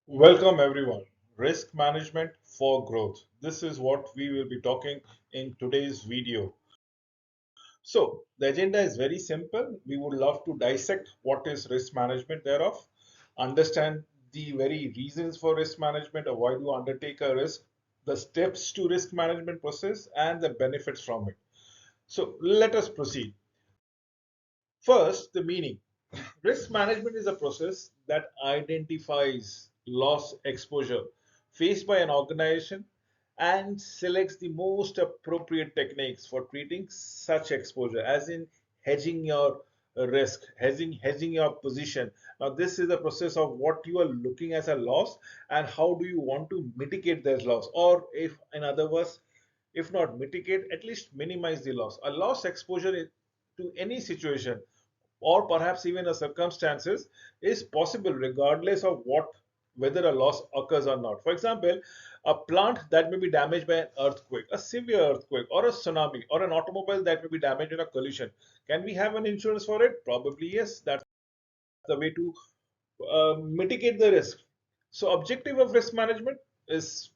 Welcome everyone. Risk management for growth. This is what we will be talking in today's video. So, the agenda is very simple. We would love to dissect what is risk management thereof, understand the very reasons for risk management, or why do you undertake a risk, the steps to risk management process, and the benefits from it. So, let us proceed. First, the meaning. Risk management is a process that identifies loss exposure faced by an organization and selects the most appropriate techniques for treating such exposure, as in hedging your risk, hedging your position. Now, this is the process of what you are looking as a loss and how do you want to mitigate this loss, or if, in other words, if not mitigate, at least minimize the loss. A loss exposure to any situation or perhaps even a circumstances is possible regardless of what whether a loss occurs or not. For example, a plant that may be damaged by an earthquake, a severe earthquake, or a tsunami, or an automobile that may be damaged in a collision. Can we have an insurance for it? Probably yes. That's the way to mitigate the risk. So, objective of risk management is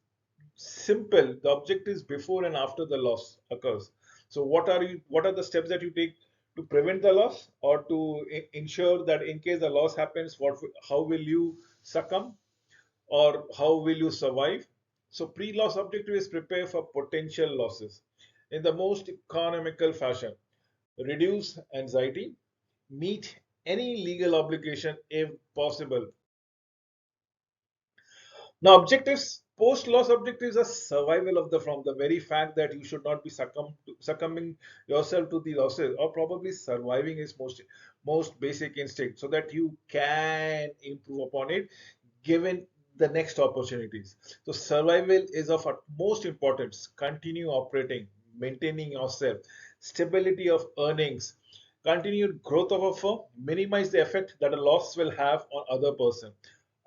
simple. The object is before and after the loss occurs. So what are the steps that you take to prevent the loss, or to ensure that in case the loss happens, how will you succumb, or how will you survive? So pre-loss objective is prepare for potential losses in the most economical fashion, reduce anxiety, meet any legal obligation if possible. Now, objectives, post-loss objectives are survival of the from the very fact that you should not be succumbing yourself to the losses, or probably surviving is most basic instinct, so that you can improve upon it given the next opportunities. So survival is of utmost importance. Continue operating, maintaining yourself, stability of earnings, continued growth of a firm, minimize the effect that a loss will have on other person,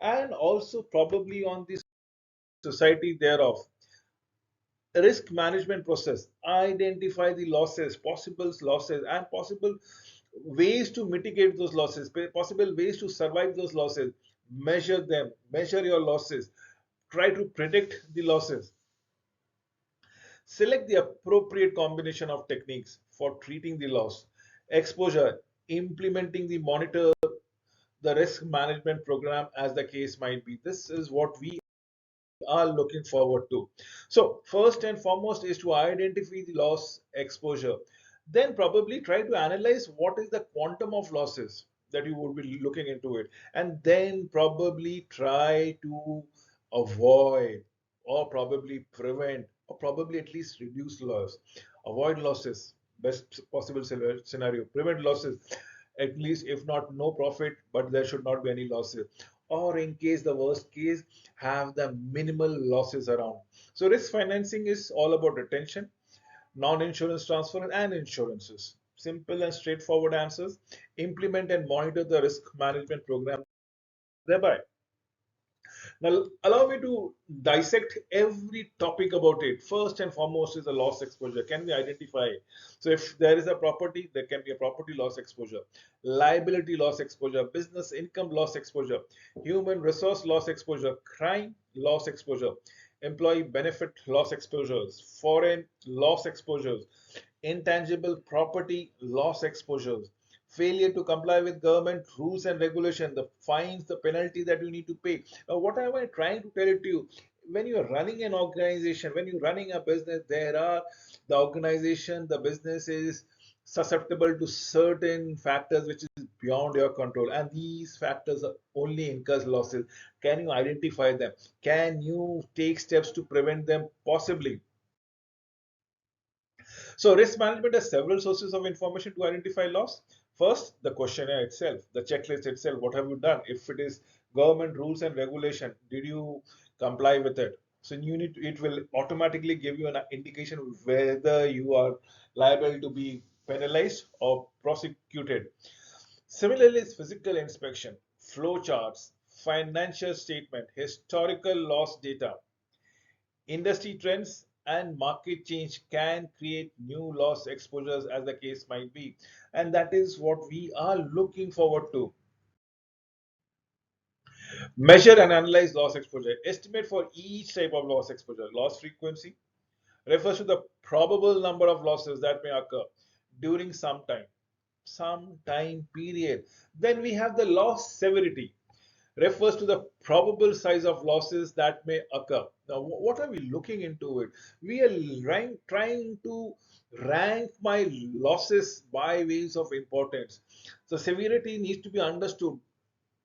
and also probably on the society thereof. Risk management process, identify the losses, possible losses, and possible ways to mitigate those losses, possible ways to survive those losses. Measure them, measure your losses, try to predict the losses. Select the appropriate combination of techniques for treating the loss exposure, implementing the monitor the risk management program as the case might be. This is what we are looking forward to. So, first and foremost is to identify the loss exposure. Then, probably try to analyze what is the quantum of losses that you would be looking into it, and then probably try to avoid, or probably prevent, or probably at least reduce loss. Avoid losses, best possible scenario. Prevent losses, at least if not no profit, but there should not be any losses, or in case the worst case, have the minimal losses around. So risk financing is all about retention, non-insurance transfer, and insurances. Simple and straightforward answers. Implement and monitor the risk management program thereby. Now, allow me to dissect every topic about it. First and foremost is the loss exposure. Can we identify it? So, if there is a property, there can be a property loss exposure, liability loss exposure, business income loss exposure, human resource loss exposure, crime loss exposure, employee benefit loss exposures, foreign loss exposures, intangible property loss exposures, failure to comply with government rules and regulation, the fines, the penalty that you need to pay. Now, what am I trying to tell it to you? When you're running an organization, when you're running a business, there are the organization, the business is susceptible to certain factors which is beyond your control, and these factors only incurs losses. Can you identify them? Can you take steps to prevent them? Possibly. So risk management has several sources of information to identify loss. First, the questionnaire itself, the checklist itself. What have you done? If it is government rules and regulation, did you comply with it? So it will automatically give you an indication whether you are liable to be penalized or prosecuted. Similarly, is physical inspection, flow charts, financial statement, historical loss data, industry trends and market change can create new loss exposures as the case might be. And that is what we are looking forward to. Measure and analyze loss exposure. Estimate for each type of loss exposure. Loss frequency refers to the probable number of losses that may occur during some time period. Then we have the loss severity, refers to the probable size of losses that may occur. Now, what are we looking into it? We are trying to rank my losses by ways of importance. So severity needs to be understood.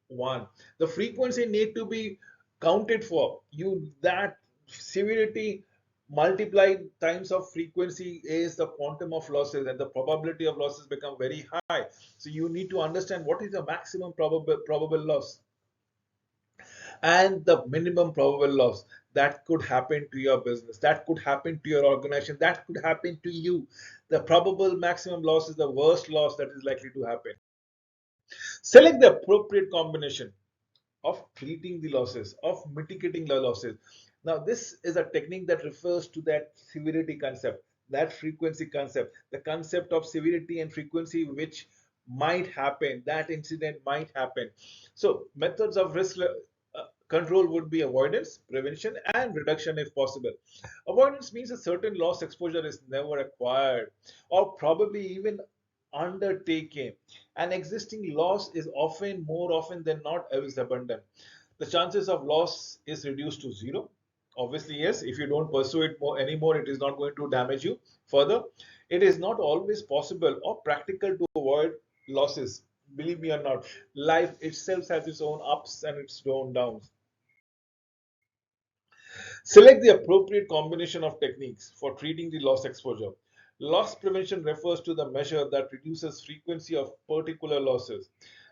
One, the frequency need to be counted for. You that severity multiplied times of frequency is the quantum of losses, and the probability of losses become very high. So you need to understand what is the maximum probable loss and the minimum probable loss that could happen to your business, that could happen to your organization, that could happen to you. The probable maximum loss is the worst loss that is likely to happen. Select the appropriate combination of treating the losses, of mitigating the losses. Now, this is a technique that refers to that severity concept, that frequency concept, the concept of severity and frequency which might happen, that incident might happen. So, methods of risk control would be avoidance, prevention, and reduction if possible. Avoidance means a certain loss exposure is never acquired or probably even undertaken. An existing loss is often, more often than not, is abundant. The chances of loss is reduced to zero. Obviously, yes, if you don't pursue it more anymore, it is not going to damage you further. It is not always possible or practical to avoid losses. Believe me or not, life itself has its own ups and its own downs. Select the appropriate combination of techniques for treating the loss exposure. Loss prevention refers to the measure that reduces frequency of particular losses.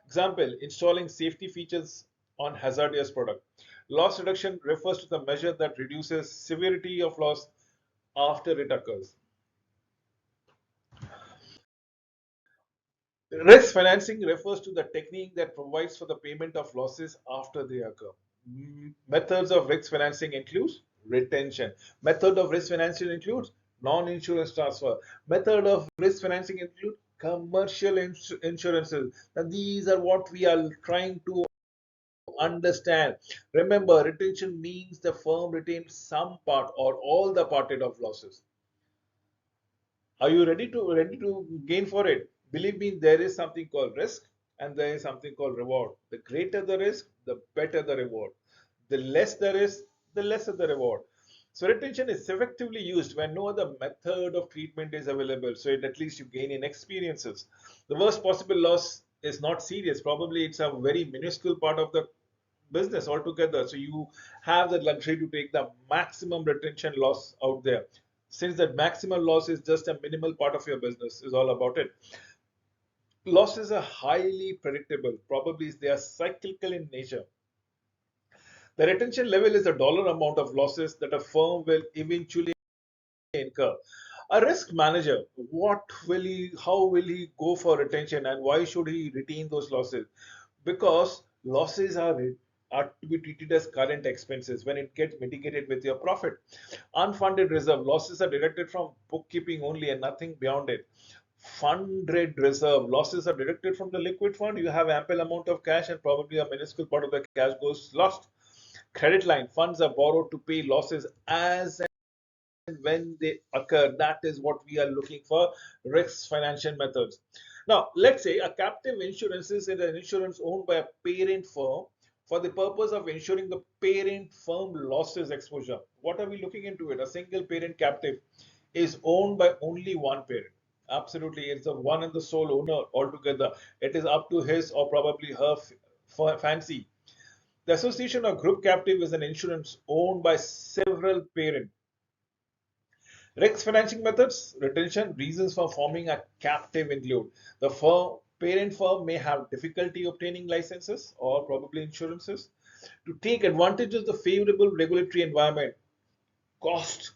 Example, installing safety features on hazardous product. Loss reduction refers to the measure that reduces severity of loss after it occurs. Risk financing refers to the technique that provides for the payment of losses after they occur. Methods of risk financing includes retention. Method of risk financing includes non-insurance transfer. Method of risk financing include commercial insurances. Now these are what we are trying to understand. Remember, retention means the firm retains some part or all the part of losses. Are you ready to gain for it? Believe me, there is something called risk and there is something called reward. The greater the risk, the better the reward. The less the risk, the lesser the reward. So retention is effectively used when no other method of treatment is available. So at least you gain in experiences. The worst possible loss is not serious. Probably it's a very minuscule part of the business altogether. So you have the luxury to take the maximum retention loss out there. Since that maximum loss is just a minimal part of your business, is all about it. Losses are highly predictable. Probably they are cyclical in nature. The retention level is the dollar amount of losses that a firm will eventually incur. A risk manager, how will he go for retention and why should he retain those losses? Because losses are to be treated as current expenses when it gets mitigated with your profit. Unfunded reserve losses are deducted from bookkeeping only and nothing beyond it. Funded reserve losses are deducted from the liquid fund. You have ample amount of cash and probably a minuscule part of the cash goes lost. Credit line funds are borrowed to pay losses as and when they occur. That is what we are looking for, risk financial methods. Now, let's say a captive insurance is an insurance owned by a parent firm for the purpose of ensuring the parent firm losses exposure. What are we looking into it? A single parent captive is owned by only one parent. Absolutely, it's the one and the sole owner altogether. It is up to his or probably her fancy. The association or group captive is an insurance owned by several parents. Risk financing methods, retention, reasons for forming a captive include the parent firm may have difficulty obtaining licenses or probably insurances. To take advantage of the favorable regulatory environment, cost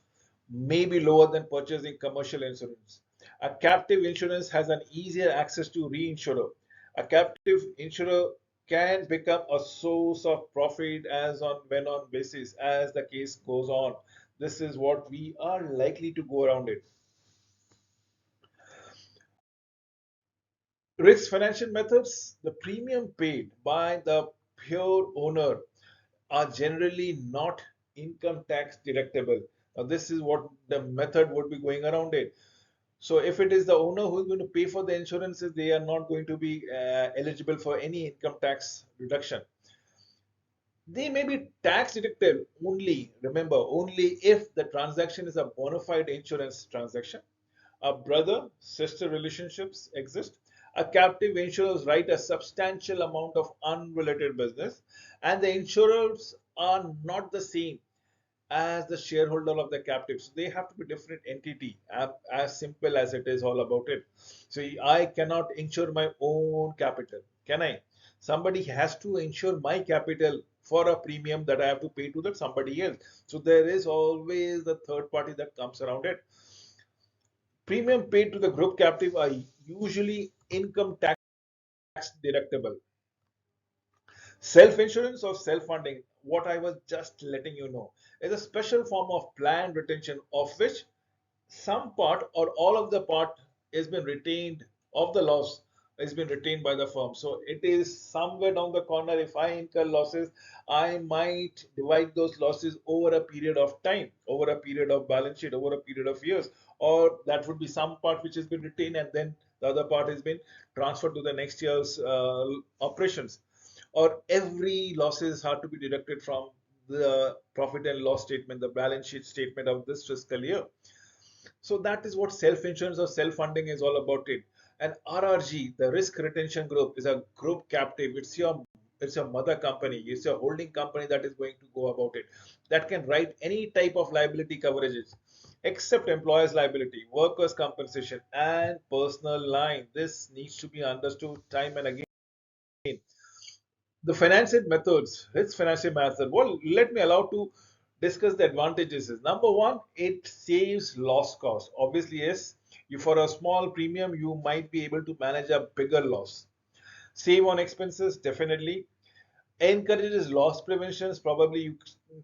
may be lower than purchasing commercial insurance. A captive insurance has an easier access to reinsurer. A captive insurer can become a source of profit as on when on basis as the case goes on. This is what we are likely to go around it. Risk financial methods, the premium paid by the pure owner are generally not income tax deductible. Now, this is what the method would be going around it. So, if it is the owner who is going to pay for the insurances, they are not going to be eligible for any income tax reduction. They may be tax deductible only, remember, only if the transaction is a bona fide insurance transaction, a brother sister relationships exist, a captive insurers write a substantial amount of unrelated business, and the insurers are not the same as the shareholder of the captive. So they have to be different entity, as simple as it is all about it. So I cannot insure my own capital, can I? Somebody has to insure my capital for a premium that I have to pay to that somebody else. So there is always the third party that comes around it. Premium paid to the group captive are usually income tax deductible. Self-insurance or self-funding, what I was just letting you know, is a special form of planned retention of which some part or all of the part has been retained of the loss has been retained by the firm. So it is somewhere down the corner. If I incur losses, I might divide those losses over a period of time, over a period of balance sheet, over a period of years, or that would be some part which has been retained and then the other part has been transferred to the next year's operations. Or every losses are to be deducted from the profit and loss statement, the balance sheet statement of this fiscal year. So that is what self-insurance or self-funding is all about it. And RRG, the risk retention group, is a group captive. It's your mother company, it's your holding company that is going to go about it. That can write any type of liability coverages except employer's liability, workers' compensation, and personal line. This needs to be understood time and again. The financing methods, its financing method. Well, let me allow to discuss the advantages. Is number one, it saves loss cost. Obviously, yes, you for a small premium, you might be able to manage a bigger loss. Save on expenses, definitely. Encourages loss preventions. Probably you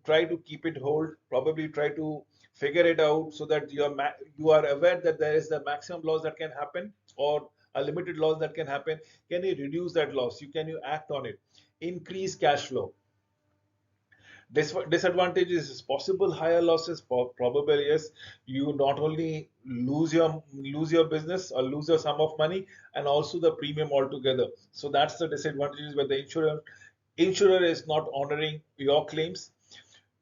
try to keep it hold. Probably try to figure it out so that you are aware that there is the maximum loss that can happen or a limited loss that can happen. Can you reduce that loss? Can you act on it? Increase cash flow. Disadvantages is possible higher losses. Probable, yes, you not only lose your business or lose your sum of money and also the premium altogether. So that's the disadvantages where the insurer is not honoring your claims.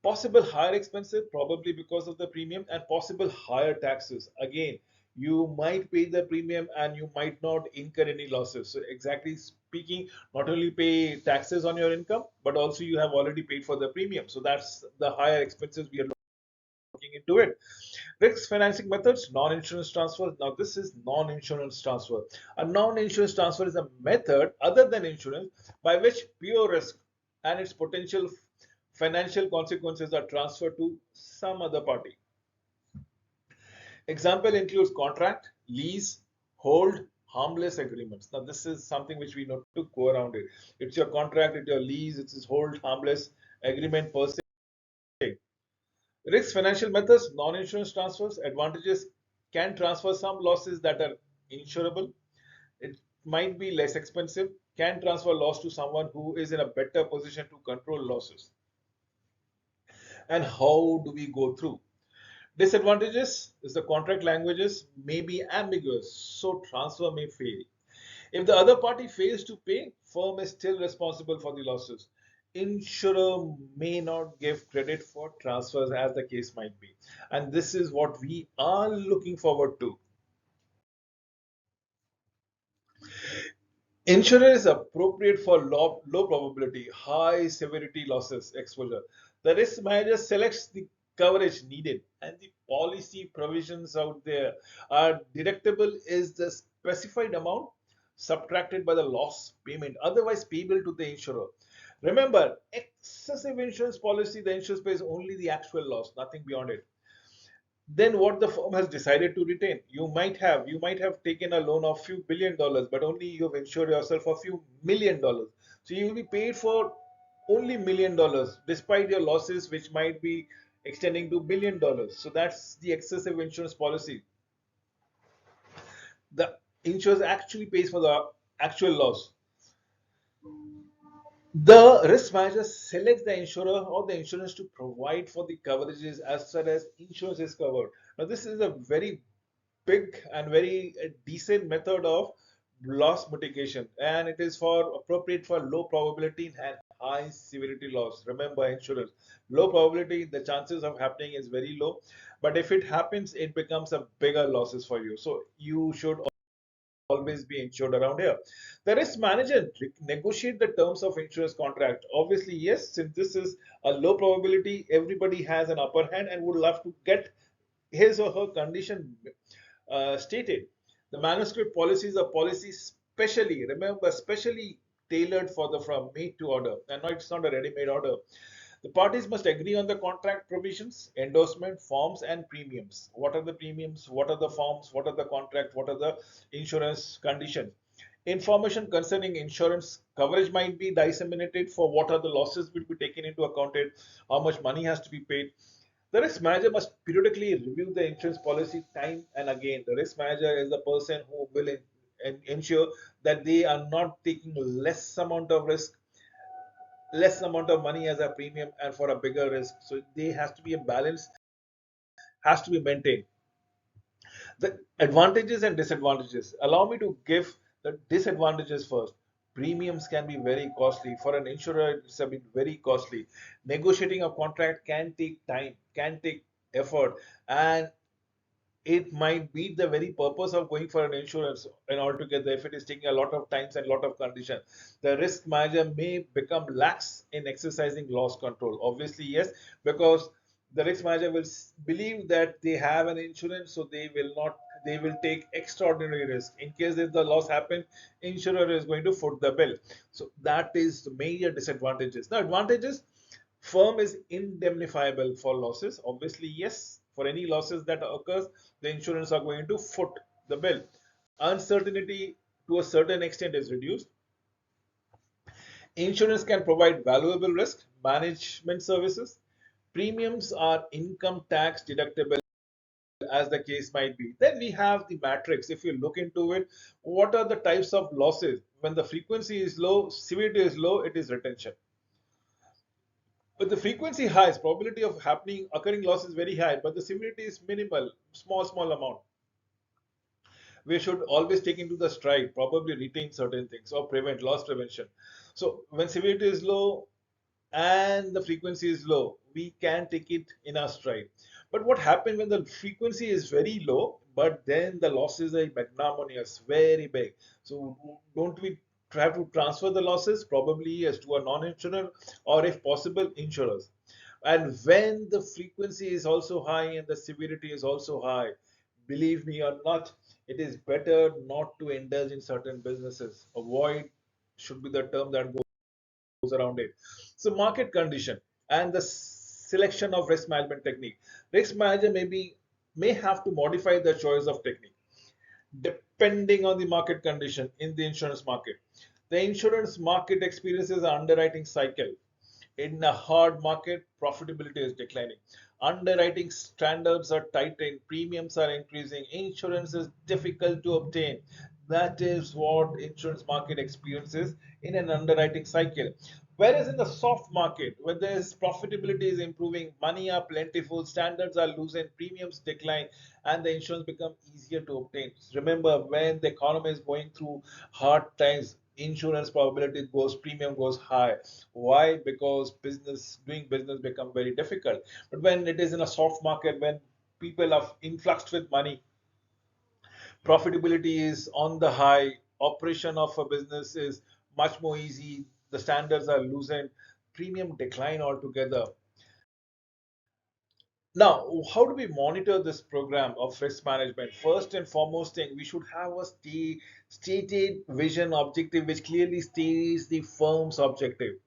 Possible higher expenses, probably because of the premium, and possible higher taxes. Again, you might pay the premium and you might not incur any losses. So, exactly speaking, not only pay taxes on your income, but also you have already paid for the premium. So, that's the higher expenses we are looking into it. Risk financing methods, non-insurance transfer. Now, this is non-insurance transfer. A non-insurance transfer is a method other than insurance by which pure risk and its potential financial consequences are transferred to some other party. Example includes contract, lease, hold, harmless agreements. Now, this is something which we know to go around it. It's your contract, it's your lease, it's hold, harmless agreement per se. Risk financial methods, non-insurance transfers, advantages can transfer some losses that are insurable. It might be less expensive, can transfer loss to someone who is in a better position to control losses. And how do we go through? Disadvantages is the contract languages may be ambiguous, so transfer may fail. If the other party fails to pay, firm is still responsible for the losses. Insurer may not give credit for transfers as the case might be. And this is what we are looking forward to. Insurance is appropriate for low probability, high severity losses exposure. The risk manager selects the coverage needed and the policy provisions out there are deductible is the specified amount subtracted by the loss payment, otherwise payable to the insurer. Remember, excessive insurance policy, the insurance pays only the actual loss, nothing beyond it. Then what the firm has decided to retain, you might have taken a loan of few billion dollars, but only you've insured yourself a few million dollars. So you will be paid for only $1 million despite your losses which might be extending to $1 billion. So that's the excessive insurance policy. The insurance actually pays for the actual loss. The risk manager selects the insurer or the insurance to provide for the coverages as far as insurance is covered. Now, this is a very big and very decent method of loss mitigation, and it is for appropriate for low probability and high severity loss. Remember, insurance low probability, the chances of happening is very low, but if it happens, it becomes a bigger losses for you. So you should always be insured around here. The risk manager negotiate the terms of insurance contract. Obviously, yes, since this is a low probability, everybody has an upper hand and would love to get his or her condition stated. The manuscript policy is a policy specially, remember, specially tailored for the from made to order, and no, it's not a ready-made order. The parties must agree on the contract provisions, endorsement forms, and premiums. What are the premiums? What are the forms? What are the contract? What are the insurance conditions? Information concerning insurance coverage might be disseminated for what are the losses will be taken into account, how much money has to be paid. The risk manager must periodically review the insurance policy time and again. The risk manager is the person who will ensure that they are not taking less amount of risk, less amount of money as a premium and for a bigger risk. So there has to be a balance, has to be maintained. The advantages and disadvantages. Allow me to give the disadvantages first. Premiums can be very costly. For an insurer, it's a bit very costly. Negotiating a contract can take time, can take effort, and it might be the very purpose of going for an insurance and altogether if it is taking a lot of times and lot of condition. The risk manager may become lax in exercising loss control. Obviously, yes, because the risk manager will believe that they have an insurance, so they will take extraordinary risk in case if the loss happens, insurer is going to foot the bill. So that is the major disadvantages. Now, advantages: firm is indemnifiable for losses. Obviously, yes, for any losses that occurs, the insurance are going to foot the bill. Uncertainty to a certain extent is reduced. Insurance can provide valuable risk management services. Premiums are income tax deductible as the case might be. Then we have the matrix. If you look into it, what are the types of losses? When the frequency is low, severity is low, it is retention. But the frequency high, probability of happening occurring loss is very high, but the severity is minimal, small amount. We should always take into the stride, probably retain certain things or prevent loss prevention. So when severity is low and the frequency is low, we can take it in our stride. But what happens when the frequency is very low, but then the losses are magnanimous, very big? So don't we have to transfer the losses? Probably yes, to a non-insurer or if possible, insurers. And when the frequency is also high and the severity is also high, believe me or not, it is better not to indulge in certain businesses. Avoid should be the term that goes around it. So market condition and the selection of risk management technique. Risk manager may have to modify the choice of technique depending on the market condition in the insurance market. The insurance market experiences an underwriting cycle. In a hard market, profitability is declining. Underwriting standards are tightened, premiums are increasing, insurance is difficult to obtain. That is what insurance market experiences in an underwriting cycle. Whereas in the soft market, where there's profitability is improving, money are plentiful, standards are loosened, premiums decline, and the insurance become easier to obtain. Remember, when the economy is going through hard times, insurance probability goes, premium goes high. Why? Because doing business become very difficult. But when it is in a soft market, when people are influxed with money, profitability is on the high, operation of a business is much more easy, the standards are loosened, premium decline altogether. Now, how do we monitor this program of risk management? First and foremost thing, we should have a stated vision objective which clearly states the firm's objective.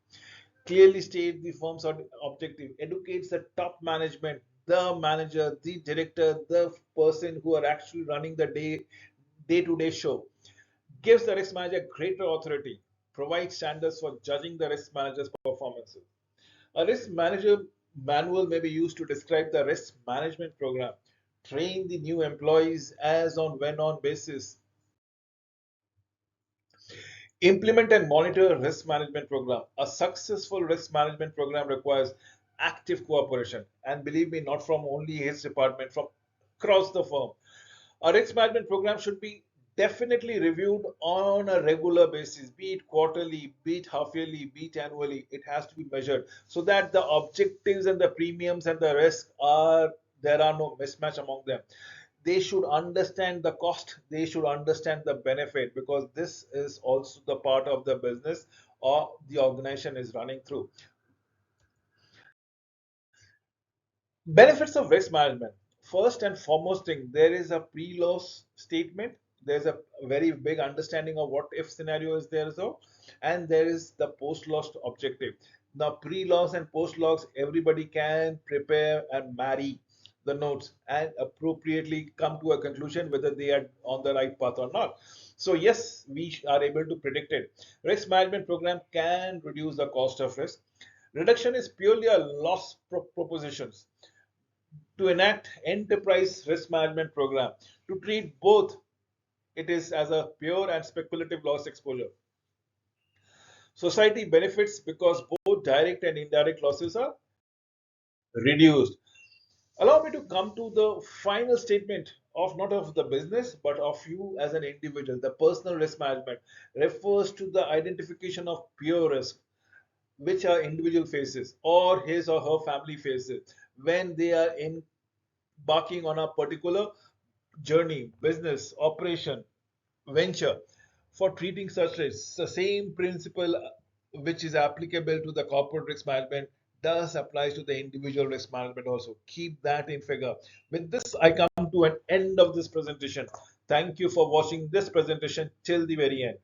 Clearly state the firm's objective, educates the top management, the manager, the director, the person who are actually running the day-to-day show, gives the risk manager greater authority, provides standards for judging the risk manager's performances. A risk manager manual may be used to describe the risk management program, train the new employees as on when on basis, Implement and monitor risk management program. A successful risk management program requires active cooperation, and believe me, not from only his department, from across the firm. A risk management program should be definitely reviewed on a regular basis, be it quarterly, be it half yearly, be it annually. It has to be measured so that the objectives and the premiums and the risk are there are no mismatch among them. They should understand the cost, they should understand the benefit, because this is also the part of the business or the organization is running through. Benefits of risk management. First and foremost thing, there is a pre-loss statement. There's a very big understanding of what if scenario is there, so and there is the post-loss objective. Now, pre-loss and post-loss, everybody can prepare and marry the notes and appropriately come to a conclusion whether they are on the right path or not. So yes, we are able to predict it. Risk management program can reduce the cost of risk. Reduction is purely a loss propositions to enact enterprise risk management program to treat both it is as a pure and speculative loss exposure. Society benefits because both direct and indirect losses are reduced. Allow me to come to the final statement of not of the business but of you as an individual. The personal risk management refers to the identification of pure risk which our individual faces or his or her family faces when they are embarking on a particular journey, business, operation, venture. For treating such risks, the same principle which is applicable to the corporate risk management does apply to the individual risk management also. Keep that in figure. With this, I come to an end of this presentation. Thank you for watching this presentation till the very end.